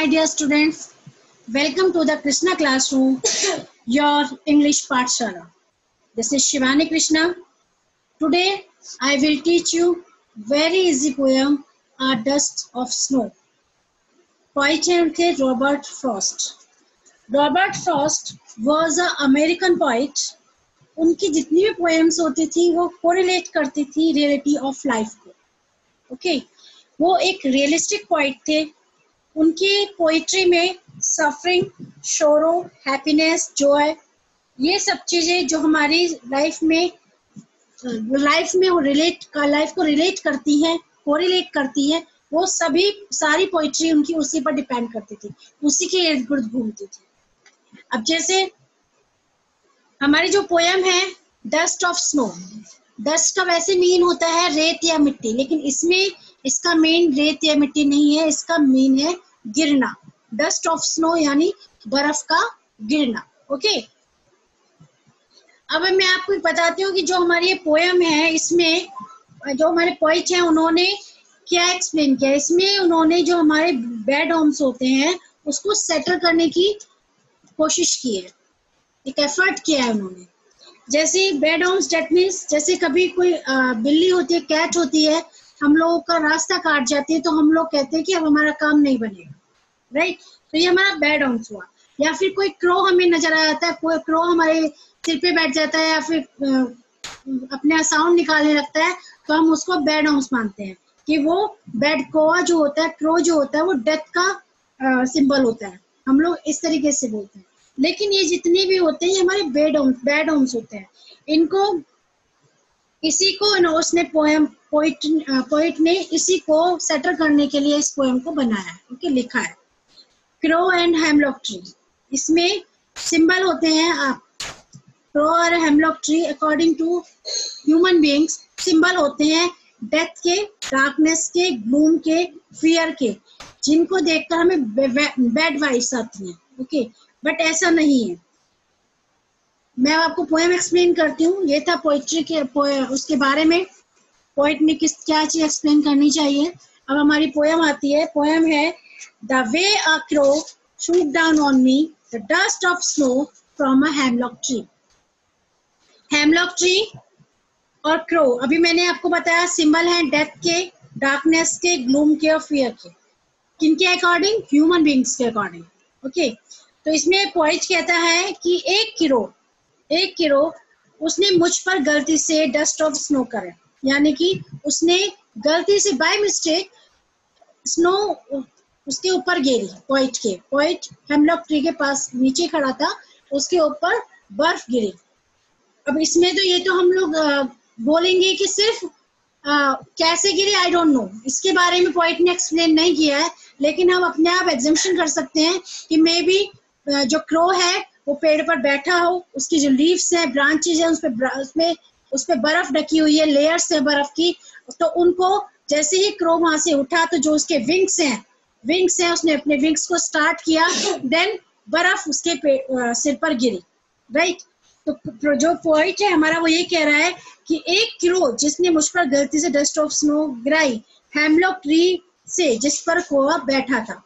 my dear students. Welcome to the Krishna classroom, your English Pathshala. This is Shivani Krishna. Today I will teach you very easy poem, A Dust of Snow. Poet थे Robert Frost. Robert Frost was an American poet. उनकी जितनी भी poems होती थी वो correlate करती थी reality of life को. Okay, वो एक realistic poet थे. उनकी पोइट्री में सफरिंग, शोरो, हैप्पीनेस, जॉय, ये सब चीजें जो हमारी लाइफ में लाइफ को रिलेट करती हैं, कोरिलेट करती हैं, वो सारी पोइट्री उनकी उसी पर डिपेंड करती थी, उसी के इर्द गिर्द घूमती थी. अब जैसे हमारी जो पोयम है डस्ट ऑफ स्नो, डस्ट का वैसे मीन होता है रेत या मिट्टी, लेकिन इसमें इसका मेन रेत या मिट्टी नहीं है, इसका मीन है गिरना. डस्ट ऑफ स्नो यानी बर्फ का गिरना. ओके, अब मैं आपको बताती हूँ कि जो हमारी ये पोयम है, इसमें जो हमारे पोइट हैं उन्होंने क्या एक्सप्लेन किया. इसमें उन्होंने जो हमारे बैड होम्स होते हैं उसको सेटल करने की कोशिश की है, एक एफर्ट किया है उन्होंने. जैसे बैड होम्स डेट मीन्स जैसे कभी कोई बिल्ली होती है, कैट होती है, हम लोगों का रास्ता काट जाती है तो हम लोग कहते हैं कि अब हमारा काम नहीं बनेगा, राइट. तो ये हमारा बैड होम्स हुआ. या फिर कोई क्रो हमें नजर आ जाता है, कोई क्रो हमारे सिर पे बैठ जाता है या फिर अपना साउंड निकालने लगता है, तो हम उसको बैड होम्स मानते हैं कि वो बैड कोआ जो होता है, क्रो जो होता है, वो डेथ का सिंबल होता है. हम लोग इस तरीके से बोलते हैं. लेकिन ये जितने भी होते हैं ये हमारे बैड होम्स होते हैं. इनको इसी को उसने पोइट ने इसी को सेटल करने के लिए इस पोएम को बनाया है. ओके, लिखा है क्रो एंड हेमलॉक ट्री. इसमें सिंबल होते हैं आप क्रो और hemlock tree according to human beings symbol होते हैं डेथ के, डार्कनेस के, ग्लूम के, फियर के, जिनको देखकर हमें बैड वाइब्स आती हैं. ओके, बट ऐसा नहीं है. मैं आपको पोएम एक्सप्लेन करती हूँ. ये था पोइट्री के उसके बारे में पोइट ने क्या चीज एक्सप्लेन करनी चाहिए. अब हमारी पोएम आती है. पोएम है the way a crow shoot down on me the dust of snow from a hemlock tree. Hemlock tree और क्रो, अभी मैंने आपको बताया सिंबल है डेथ के, डार्कनेस के, ग्लूम के और फियर के. किनके अकॉर्डिंग? ह्यूमन बीइंग्स के अकॉर्डिंग. ओके, तो इसमें पोइट कहता है कि एक किरो उसने मुझ पर गलती से डस्ट ऑफ स्नो करे, यानी कि उसने गलती से बाय मिस्टेक स्नो उसके ऊपर गिरी. पोइट हेमलॉक ट्री के पास नीचे खड़ा था, उसके ऊपर बर्फ गिरी. अब इसमें तो ये तो हम लोग बोलेंगे कि सिर्फ कैसे गिरी, आई डोंट नो, इसके बारे में पोइट ने एक्सप्लेन नहीं किया है. लेकिन हम अपने आप एग्जम्पशन कर सकते हैं कि मे बी जो क्रो है वो पेड़ पर बैठा हो, उसकी जो लीव्स हैं, ब्रांचेज हैं, उस पे बर्फ ढकी हुई है, लेयर्स है बर्फ की. तो उनको जैसे ही क्रो वहां से उठा तो जो उसके विंग्स हैं उसने अपने विंग्स को स्टार्ट किया, देन बर्फ उसके सिर पर गिरी, राइट. तो जो पोइट है हमारा वो ये कह रहा है कि एक क्रो जिसने मुझ पर गलती से डस्ट ऑफ स्नो गिराई हेमलॉक ट्री से, जिस पर कोआ बैठा था,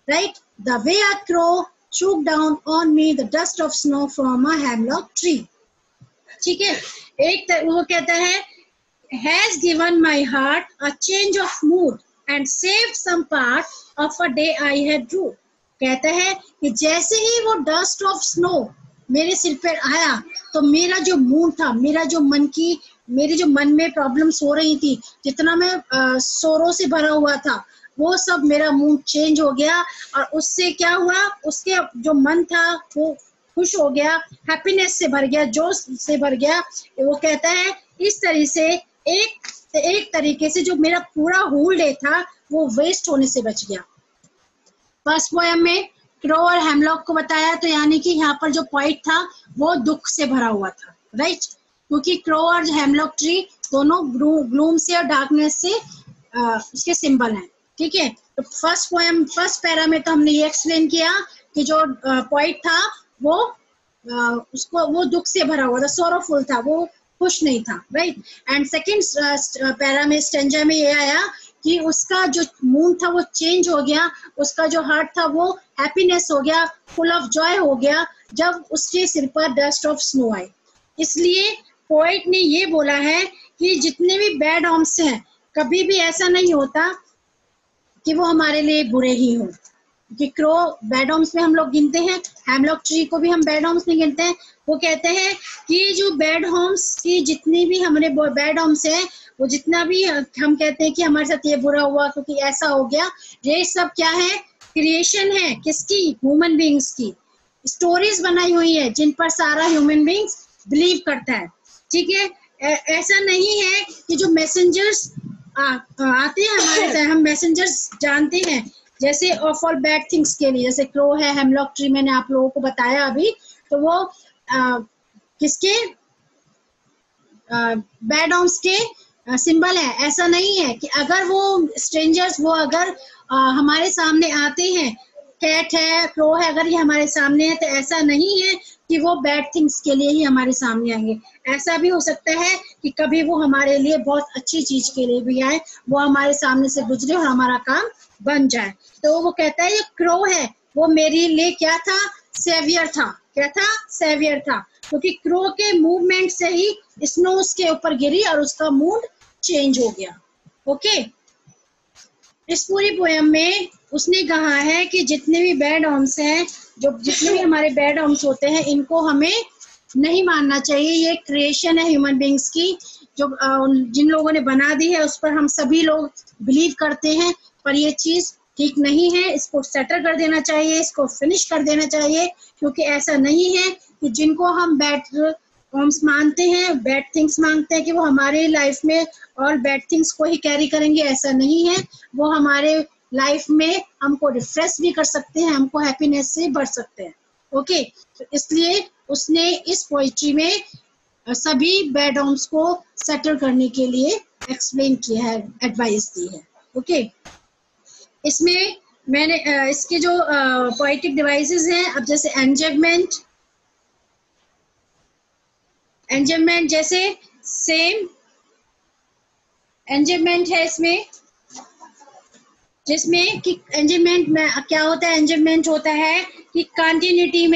right. The way a crow shook down on me the dust of snow from a hemlock tree. ठीक है. वो कहता है has given my heart a change of mood and saved some part of a day I had drew. कहता है कि जैसे ही वो डस्ट ऑफ स्नो मेरे सिर पर आया तो मेरा जो मूड था, मेरे जो मन में प्रॉब्लम्स हो रही थी, जितना मैं सोरो से भरा हुआ था, वो सब मेरा मूड चेंज हो गया. और उससे क्या हुआ, उसके जो मन था वो खुश हो गया, हैप्पीनेस से भर गया, जोश से भर गया. वो कहता है इस तरह से एक तरीके से जो मेरा पूरा होल डे था वो वेस्ट होने से बच गया. फर्स्ट पोएम में क्रो और हेमलॉक को बताया, तो यानी कि यहाँ पर जो पोइट था वो दुख से भरा हुआ था, राइट. क्योंकि क्रो और हेमलॉक ट्री दोनों ग्लूम से और डार्कनेस से उसके सिंबल हैं. ठीक है. तो फर्स्ट पैरा में तो हमने ये एक्सप्लेन किया कि जो पोइट था वो दुख से भरा हुआ था, सोरोफुल था, वो खुश नहीं था, राइट. एंड सेकंड पैरा में स्टेंजा में ये आया कि उसका जो मूड था वो चेंज हो गया, उसका जो हार्ट था वो हैप्पीनेस हो गया, फुल ऑफ जॉय हो गया जब उसके सिर पर डस्ट ऑफ स्नो आई। इसलिए पोएट ने ये बोला है कि जितने भी बैड ऑम्स हैं, कभी भी ऐसा नहीं होता कि वो हमारे लिए बुरे ही हों। कि क्रो बैड ऑम्स में हम लोग गिनते हैं, हेमलॉक ट्री को भी हम बैड ऑम्स में गिनते हैं। वो कहते हैं कि जो बैड होम्स की जितनी भी हमारे बैड होम्स हैं, वो जितना भी हम कहते हैं कि हमारे साथ ये बुरा हुआ क्योंकि ऐसा हो गया, ये सब क्या है? क्रिएशन है। किसकी? ह्यूमन बीइंग्स की। स्टोरीज बनाई हुई है जिन पर सारा ह्यूमन बीइंग्स बिलीव करता है। ठीक है, ऐसा नहीं है कि जो मैसेंजर्स आते हैं हमारे साथ, हम मैसेंजर्स जानते हैं जैसे ऑफ ऑल बैड थिंग्स के लिए, जैसे क्रो है, हेमलॉक ट्री मैंने आप लोगों को बताया अभी, तो वो किसके? बैड ऑम्स के सिंबल है। ऐसा नहीं है कि अगर वो स्ट्रेंजर्स वो अगर हमारे सामने आते हैं, कैट है, क्रो है, अगर ये हमारे सामने है, तो ऐसा नहीं है कि वो बैड थिंग्स के लिए ही हमारे सामने आएंगे। ऐसा भी हो सकता है कि कभी वो हमारे लिए बहुत अच्छी चीज के लिए भी आए, वो हमारे सामने से गुजरे और हमारा काम बन जाए। तो वो कहता है ये क्रो है, वो मेरे लिए क्या था? सेवियर था। क्या था? सेवियर था। क्योंकि क्रो के मूवमेंट से ही स्नो उसके ऊपर गिरी और उसका मूड चेंज हो गया। ओके, इस पूरी पोयम में उसने कहा है कि जितने भी बैड ऑम्स हैं, जो जितने भी हमारे बैड ऑम्स होते हैं, इनको हमें नहीं मानना चाहिए। ये क्रिएशन है ह्यूमन बीइंग्स की, जो जिन लोगों ने बना दी है उस पर हम सभी लोग बिलीव करते हैं, पर ये चीज ठीक नहीं है। इसको सेटल कर देना चाहिए, इसको फिनिश कर देना चाहिए, क्योंकि ऐसा नहीं है कि जिनको हम बैड ऑम्स मानते हैं, बैड थिंग्स मांगते हैं कि वो हमारे लाइफ में और बैड थिंग्स को ही कैरी करेंगे। ऐसा नहीं है, वो हमारे लाइफ में हमको रिफ्रेश भी कर सकते हैं, हमको हैप्पीनेस से भर सकते हैं। ओके, तो इसलिए उसने इस पोइट्री में सभी बैड ऑम्स को सेटल करने के लिए एक्सप्लेन किया है, एडवाइस दी है। ओके, इसमें मैंने इसके जो पोएटिक डिवाइसेस हैं, अब जैसे एंजमेंट जैसे सेम एंजमेंट है इसमें, जिसमें कि एंजमेंट में क्या होता है? एंजमेंट होता है कि कंटिन्यूटी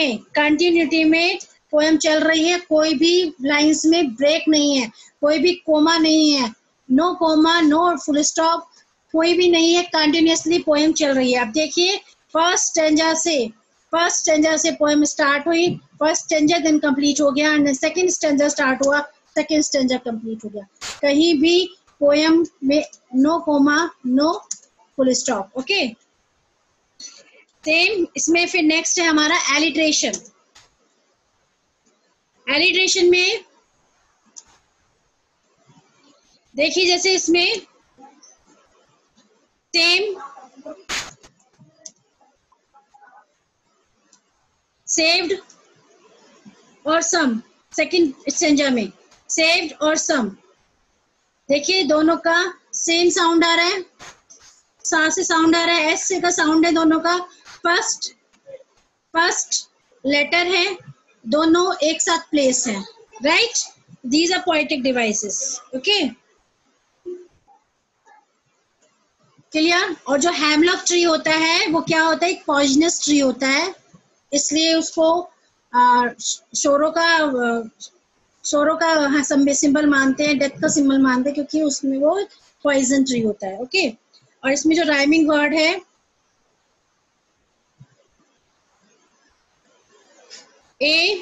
में पोएम चल रही है, कोई भी लाइंस में ब्रेक नहीं है, कोई भी कोमा नहीं है, no comma, no full stop, कोई भी नहीं है, कंटिन्यूअसली पोएम चल रही है। अब देखिए, फर्स्ट स्टैंजा से पोएम स्टार्ट हुई, फर्स्ट स्टैंजा देन कंप्लीट हो गया, एंड सेकंड स्टैंजा स्टार्ट हुआ, सेकंड स्टैंजा कंप्लीट हो गया। कहीं भी पोएम में no comma, no full stop. Okay, same इसमें फिर नेक्स्ट है हमारा एलिट्रेशन। एलिट्रेशन में देखिए, जैसे इसमें सेम, सेव्ड और सम, सेकंड स्टैंजा में सेव्ड और सम, देखिए दोनों का सेम साउंड आ रहा है, सा से साउंड आ रहा है, एस से का साउंड है दोनों का, फर्स्ट लेटर है, दोनों एक साथ प्लेस है, right? These are poetic devices. Okay, clear? और जो हेमलॉक ट्री होता है वो क्या होता है? एक पॉइजनस ट्री होता है, इसलिए उसको शोरों का सिंबल मानते हैं, डेथ का सिंबल मानते हैं, क्योंकि उसमें वो पॉइजन ट्री होता है। ओके, और इसमें जो राइमिंग वर्ड है ए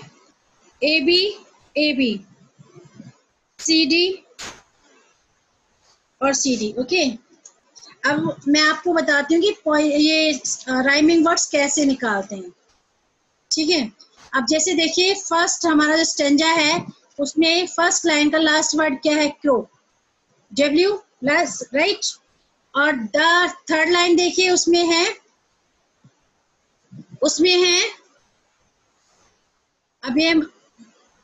बी, सी डी और सी डी। ओके, अब मैं आपको बताती हूँ कि ये राइमिंग वर्ड्स कैसे निकालते हैं। ठीक है, अब जैसे देखिए, फर्स्ट हमारा जो स्टेंजा है उसमें फर्स्ट लाइन का लास्ट वर्ड क्या है? Crow, W, right? और द थर्ड लाइन देखिए, उसमें है अब ये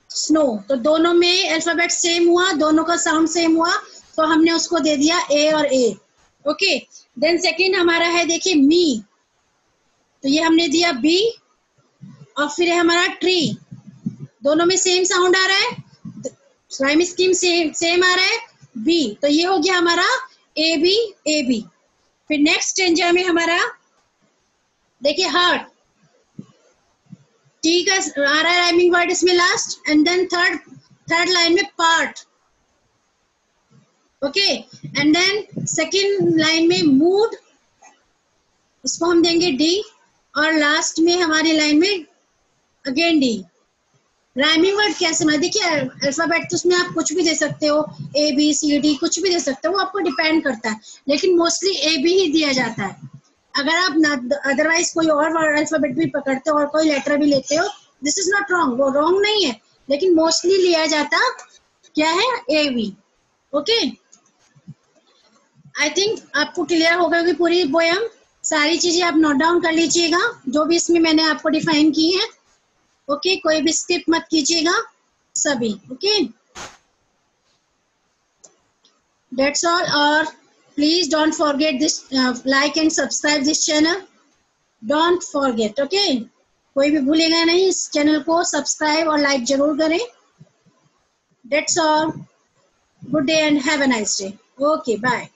स्नो, तो दोनों में अल्फाबेट सेम हुआ, दोनों का साउंड सेम हुआ, तो हमने उसको दे दिया ए और ए। ओके, देन सेकंड हमारा है, देखिए मी, तो ये हमने दिया बी, और फिर है हमारा ट्री, दोनों में सेम साउंड आ रहा है, राइम स्कीम सेम आ रहा है, बी, तो ये हो गया हमारा ए बी। फिर नेक्स्ट स्टेंजा में हमारा देखिए हार्ट, टी का आ रहा है राइमिंग वर्ड इसमें last, and then third line में part, okay, and then second line में मूड, इसको हम देंगे डी, और लास्ट में हमारी लाइन में अगेन डी। राइमिंग वर्ड कैसे मैं देखिए, अल्फाबेट तो उसमें आप कुछ भी दे सकते हो, ए बी सी डी कुछ भी दे सकते हो, वो आपको डिपेंड करता है, लेकिन मोस्टली ए बी ही दिया जाता है। अगर आप अदरवाइज कोई और अल्फाबेट भी पकड़ते हो और कोई लेटर भी लेते हो, दिस इज नॉट रॉन्ग, वो रॉन्ग नहीं है, लेकिन मोस्टली लिया जाता क्या है, A B. Okay, I think आपको क्लियर होगा कि पूरी पोयम, सारी चीजें आप नोट डाउन कर लीजिएगा जो भी इसमें मैंने आपको डिफाइन की है। ओके, कोई भी स्किप मत कीजिएगा सभी। ओके, दैट्स ऑल, और please don't forget this, like and subscribe this channel, don't forget. Okay, कोई भी भूलेगा नहीं, इस चैनल को सब्सक्राइब और लाइक जरूर करें। That's all, good day and have a nice day. Okay, bye.